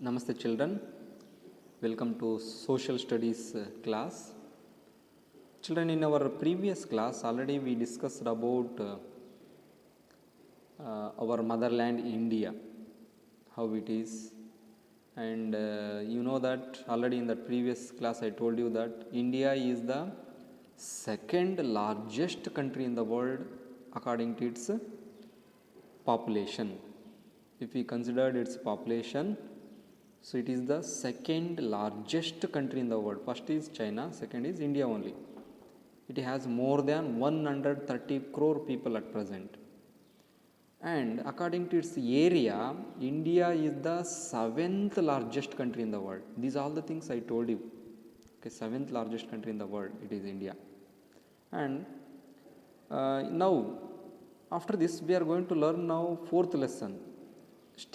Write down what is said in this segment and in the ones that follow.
Namaste children, welcome to social studies class. Children, in our previous class already we discussed about our motherland India, how it is, and you know that already in the previous class I told you that India is the second largest country in the world according to its population. If we considered its population, so it is the second largest country in the world. First is China, second is India only. It has more than 130 crore people at present. And according to its area, India is the seventh largest country in the world. These are all the things I told you. Okay, seventh largest country in the world, it is India. And now, after this, we are going to learn now fourth lesson.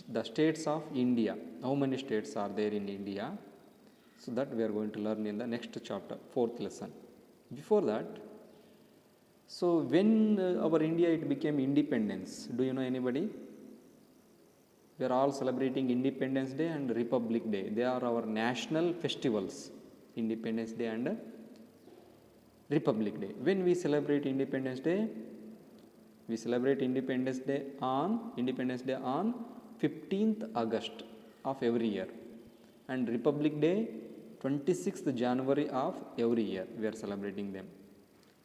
The states of India. How many states are there in India? So that we are going to learn in the next chapter, fourth lesson. Before that, so when our India it became independence, do you know anybody? We are all celebrating Independence Day and Republic Day. They are our national festivals, Independence Day and Republic Day. When we celebrate Independence Day, we celebrate Independence Day on 15th August of every year, and Republic Day 26th January of every year we are celebrating them.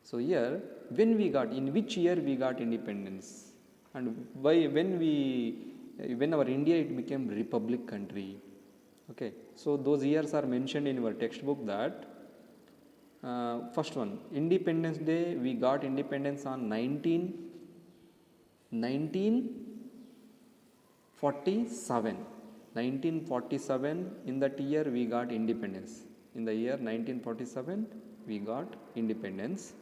So here, in which year we got independence, and when our India it became republic country. Okay, so those years are mentioned in our textbook. That first one, Independence Day, we got independence on 1947. In that year we got independence. In the year 1947 we got independence,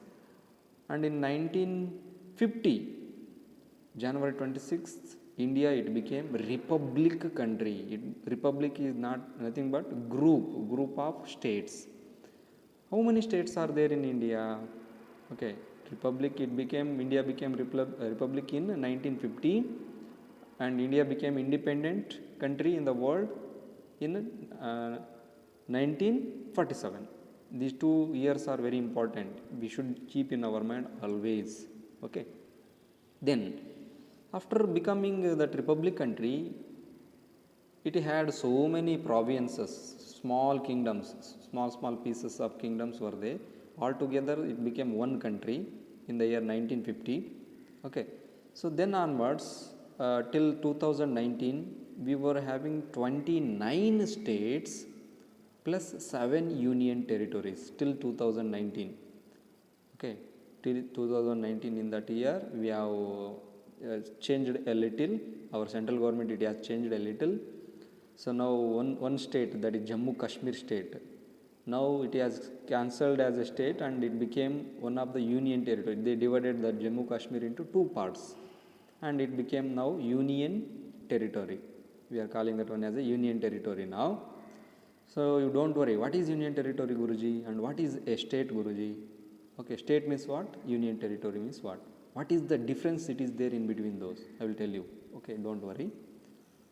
and in 1950 January 26th India it became republic country. Republic is nothing but group of states. How many states are there in India? Okay, India became republic in 1950, and India became independent country in the world in 1947. These 2 years are very important. We should keep in our mind always. Okay. Then, after becoming that republic country, it had so many provinces, small kingdoms, small pieces of kingdoms were there. Altogether, it became one country in the year 1950. Okay. So then onwards, till 2019, we were having 29 states plus 7 union territories till 2019. Okay, till 2019, in that year we have changed a little. Our central government it has changed a little. So now one state, that is Jammu Kashmir state, now it has cancelled as a state and it became one of the union territory. They divided the Jammu Kashmir into 2 parts, and it became now union territory. We are calling that one as a union territory now. So you don't worry, what is union territory, Guruji, and what is a state, Guruji? Okay, state means what? Union territory means what? What is the difference it is there in between those? I will tell you. Okay, don't worry.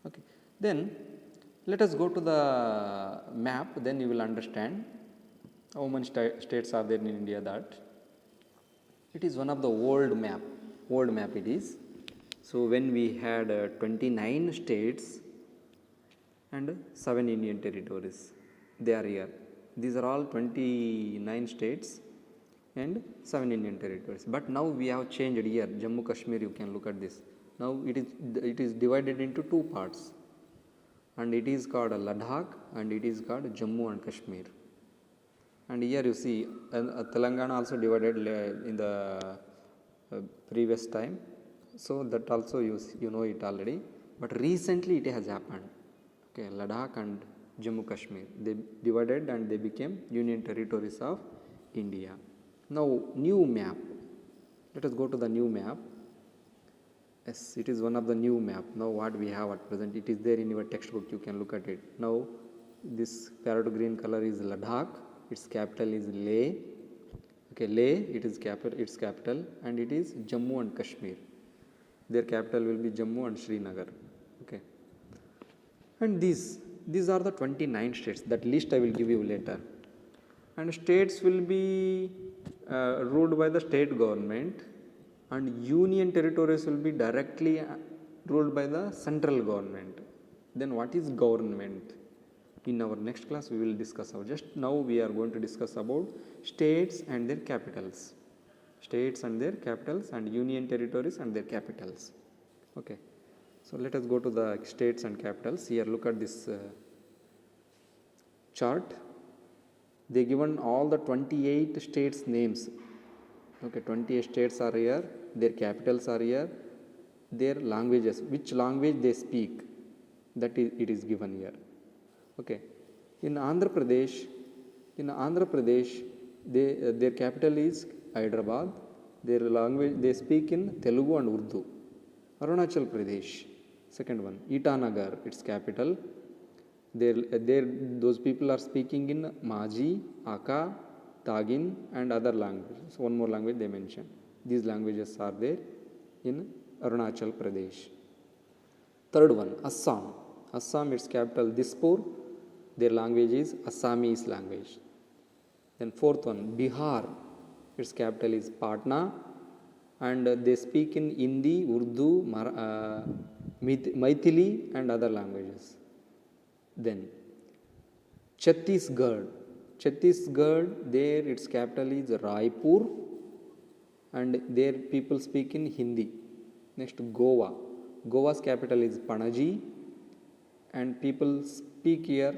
Okay, then let us go to the map, then you will understand how many states are there in India. That it is one of the old map it is. So when we had 29 states and 7 union territories, they are here. These are all 29 states and 7 union territories. But now we have changed here. Jammu Kashmir, you can look at this. Now it is divided into 2 parts, and it is called Ladakh and it is called Jammu and Kashmir. And here you see Telangana also divided in the previous time. So that also you know it already. But recently it has happened. Okay, Ladakh and Jammu Kashmir, they divided and they became union territories of India. Now new map. Let us go to the new map. Yes, it is one of the new map. Now what we have at present, it is there in your textbook, you can look at it. Now this parrot green color is Ladakh, its capital is Leh. Okay, Leh, its capital, and it is Jammu and Kashmir. Their capital will be Jammu and Srinagar. Okay. And these these are the 29 states. That list I will give you later. And states will be ruled by the state government, and union territories will be directly ruled by the central government. Then what is government? In our next class we will discuss about. Just now we are going to discuss about states and their capitals. States and their capitals, and union territories and their capitals. Okay. So let us go to the states and capitals. Here look at this chart. They given all the 28 states names. Okay, 28 states are here, their capitals are here, their languages, which language they speak, that is, it is given here. Okay, in Andhra Pradesh, their capital is Hyderabad. Their language they speak in Telugu and Urdu. Arunachal Pradesh, second one, Itanagar, its capital. Those people are speaking in Maji, Aka, Tagin and other languages. One more language they mention. These languages are there in Arunachal Pradesh. Third one, Assam. Assam, its capital Dispur. Their language is Assamese language. Then fourth one, Bihar. Its capital is Patna, and they speak in Hindi, Urdu, Maithili and other languages. Then Chhattisgarh. There its capital is Raipur, and their people speak in Hindi. Next, Goa. Goa's capital is Panaji, and people speak here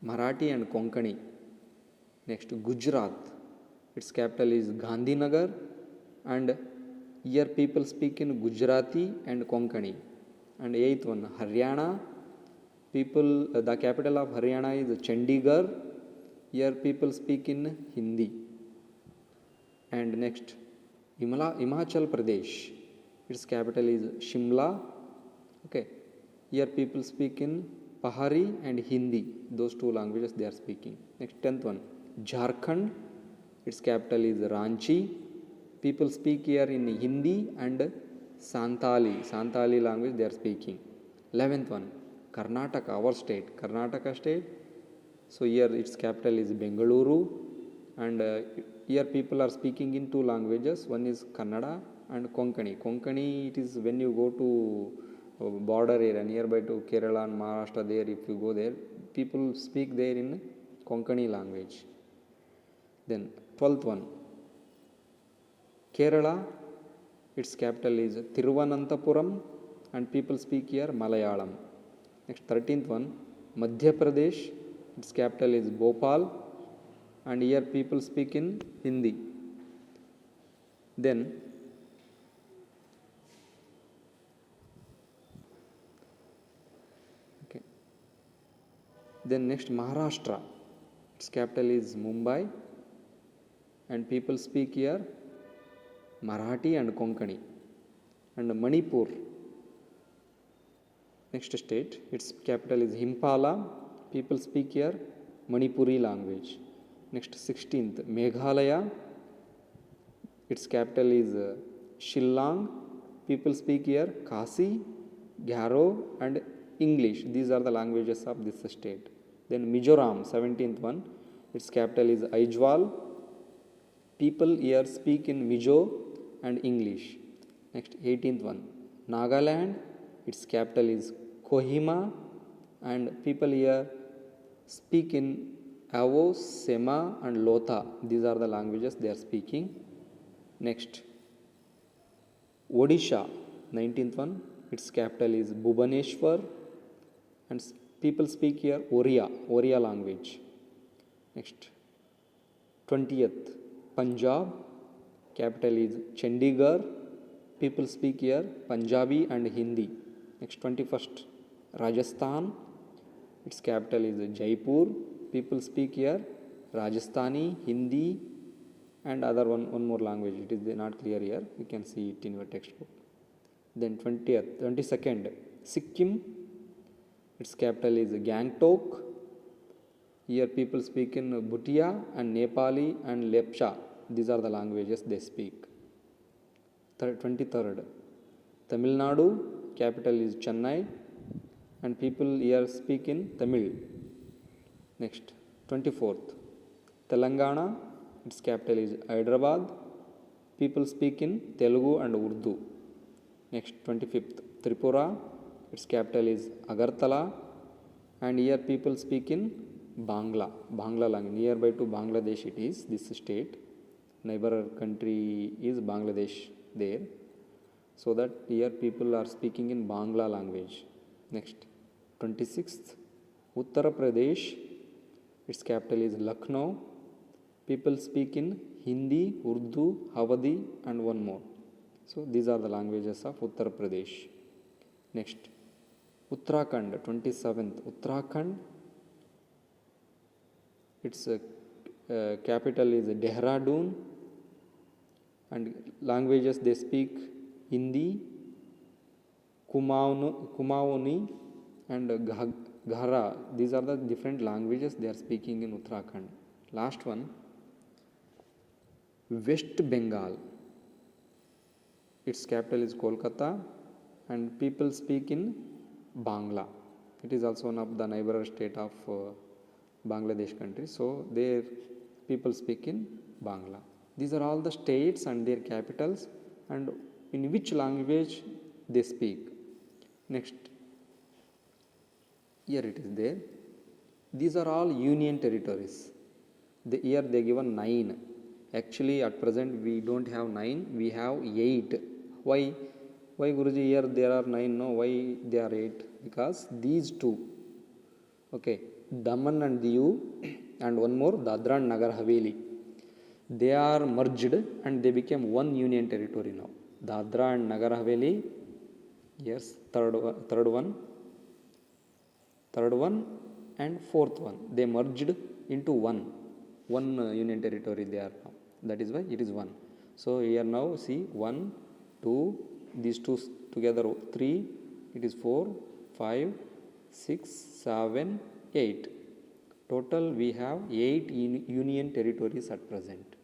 Marathi and Konkani. Next, Gujarat. Its capital is Gandhinagar, and here people speak in Gujarati and Konkani. And eighth one, Haryana. The capital of Haryana is Chandigarh. Here people speak in Hindi. And next, Himachal Pradesh. Its capital is Shimla. Okay. Here people speak in Pahari and Hindi. Those two languages they are speaking. Next, 10th one, Jharkhand. Its capital is Ranchi. People speak here in Hindi and Santali language they are speaking. 11th one, Karnataka, our state, Karnataka state. So here its capital is Bengaluru, and here people are speaking in two languages. One is Kannada and Konkani. Konkani, it is when you go to border area nearby to Kerala and Maharashtra. There, if you go there, people speak there in Konkani language. Then 12th one, Kerala. Its capital is Thiruvananthapuram, and people speak here Malayalam. Next, 13th one, Madhya Pradesh. Its capital is Bhopal, and here people speak in Hindi. Then next, Maharashtra. Its capital is Mumbai, and people speak here Marathi and Konkani. And Manipur, next state, its capital is Impala. People speak here Manipuri language. Next, 16th, Meghalaya. Its capital is Shillong. People speak here Khasi, Garo and English. These are the languages of this state. Then Mizoram, 17th one. Its capital is Aizawl. People here speak in Mizo and English. Next, 18th one, Nagaland. Its capital is Kohima, and people here speak in Avo, Sema and Lotha. These are the languages they are speaking. Next, Odisha, 19th one. Its capital is Bhubaneswar, and people speak here Oriya language. Next, 20th, Punjab. Capital is Chandigarh. People speak here Punjabi and Hindi. Next, 21st, Rajasthan. Its capital is Jaipur. People speak here Rajasthani, Hindi and other one more language. It is not clear here. You can see it in your textbook. Then 22nd, Sikkim. Its capital is Gangtok. Here people speak in Bhutia and Nepali and Lepcha. These are the languages they speak. 23rd, Tamil Nadu. Capital is Chennai. and people here speak in Tamil. Next, 24th, Telangana, its capital is Hyderabad, people speak in Telugu and Urdu. Next, 25th, Tripura, its capital is Agartala, and here people speak in Bangla language. Nearby to Bangladesh it is, this state. Neighbor country is Bangladesh there. So that here people are speaking in Bangla language. Next, 26th, Uttar Pradesh, its capital is Lucknow. People speak in Hindi, Urdu, Awadhi and one more. So these are the languages of Uttar Pradesh. Next, Uttarakhand, 27th, Uttarakhand, its capital is Dehradun, and languages they speak Hindi, Kumaoni and Ghara. These are the different languages they are speaking in Uttarakhand. Last one, West Bengal, its capital is Kolkata, and people speak in Bangla. It is also one of the neighbor state of Bangladesh country. So there people speak in Bangla. These are all the states and their capitals and in which language they speak. Next, here it is there. These are all union territories. Here they given 9. Actually at present we don't have 9, we have 8. Why Guruji here there are 9? No, why they are 8? Because these two, okay, Daman and Diu and one more Dadra and Nagar Haveli, they are merged and they became one union territory now. Dadra and Nagar Haveli, yes, third one and fourth one, they merged into one union territory they are now. That is why it is one. So here now see 1, 2, these two together 3, it is 4, 5, 6, 7, 8. Total we have 8 union territories at present.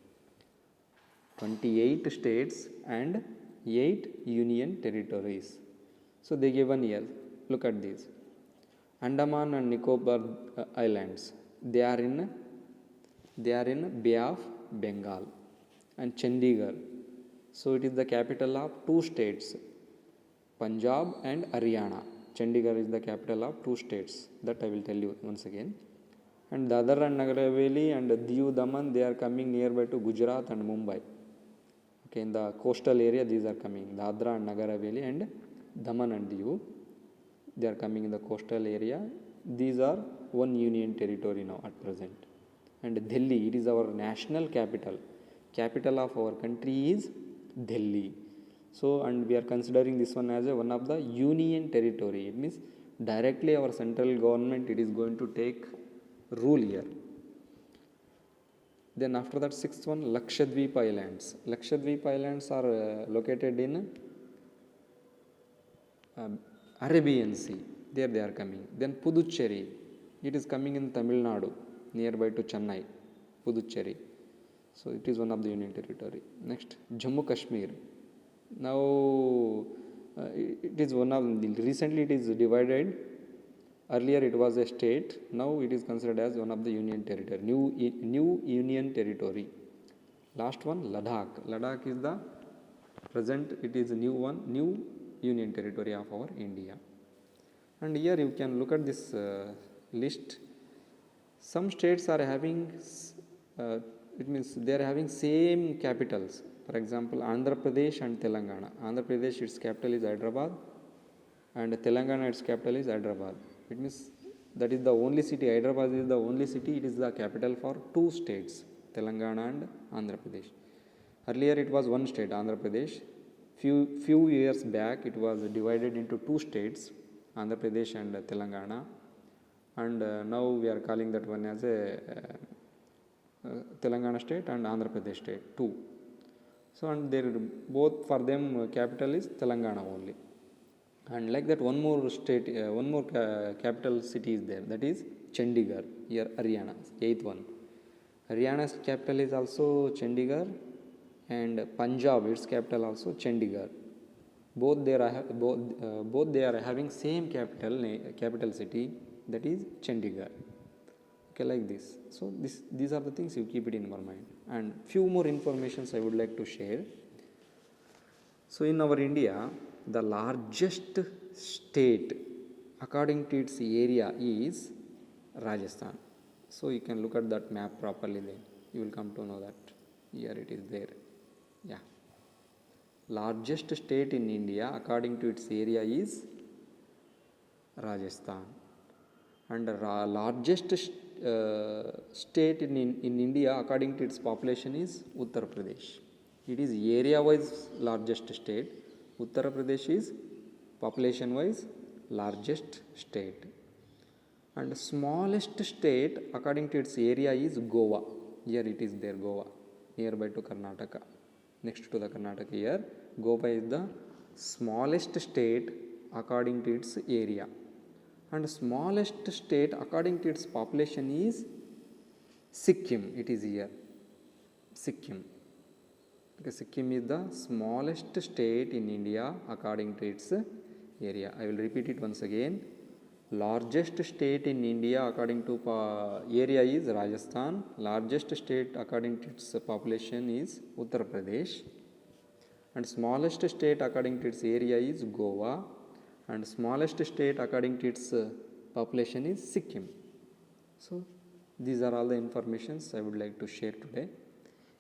28 states and 8 union territories. So they given here, look at this. Andaman and Nicobar Islands, they are in Bay of Bengal, and Chandigarh. So it is the capital of 2 states, Punjab and Haryana. Chandigarh is the capital of 2 states. That I will tell you once again. And Dadar and Nagar Haveli and Diu Daman, they are coming nearby to Gujarat and Mumbai. Okay, in the coastal area these are coming. Dadra and Nagar Haveli and Daman and Diu, they are coming in the coastal area. These are one union territory now at present. And Delhi, it is our national capital. Capital of our country is Delhi. So, and we are considering this one as one of the union territory. It means directly our central government, it is going to take rule here. Then after that, 6th one, Lakshadweep Islands. Lakshadweep Islands are located in Arabian Sea. There they are coming. Then Puducherry, it is coming in Tamil Nadu, nearby to Chennai, Puducherry. So it is one of the union territory. Next, Jammu Kashmir. Now it is one of recently it is divided. Earlier it was a state. Now it is considered as one of the union territory. New union territory. Last one, Ladakh. Ladakh is the present. It is a new union territory of our India. And here you can look at this list. Some states are having it means they are having same capitals. For example, Andhra Pradesh and Telangana. Andhra Pradesh, its capital is Hyderabad, and Telangana, its capital is Hyderabad. It means that is the only city. Hyderabad is the only city. It is the capital for 2 states, Telangana and Andhra Pradesh. Earlier it was one state, Andhra Pradesh. Few years back it was divided into 2 states, Andhra Pradesh and Telangana. And now we are calling that one as a Telangana state and Andhra Pradesh state 2. So and there both for them capital is Telangana only. And like that one more state, one more capital city is there, that is Chandigarh, here Haryana, 8th one. Haryana's capital is also Chandigarh, and Punjab, its capital also Chandigarh. both they are both they are having same capital city, that is Chandigarh. Okay, like this. So these are the things you keep it in your mind. And few more informations I would like to share. So in our India, the largest state according to its area is Rajasthan. So you can look at that map properly, then you will come to know that here it is there. Yeah. Largest state in India according to its area is Rajasthan. And largest state in India according to its population is Uttar Pradesh. It is area wise largest state. Uttar Pradesh is population wise largest state. And smallest state according to its area is Goa. Here it is there, Goa, nearby to Karnataka. Next to the Karnataka here, Goa is the smallest state according to its area. And smallest state according to its population is Sikkim. It is here, Sikkim. Okay, Sikkim is the smallest state in India according to its area. I will repeat it once again. Largest state in India according to area is Rajasthan. Largest state according to its population is Uttar Pradesh. And smallest state according to its area is Goa. And smallest state according to its population is Sikkim. So these are all the informations I would like to share today.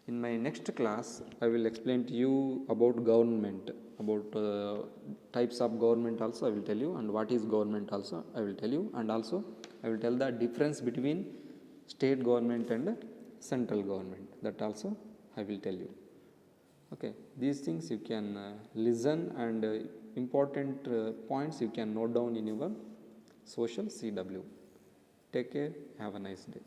In my next class, I will explain to you about government, about types of government also I will tell you, and what is government also I will tell you, and also I will tell the difference between state government and central government, that also I will tell you. Okay, these things you can listen, and important points you can note down in your social CW. Take care, have a nice day.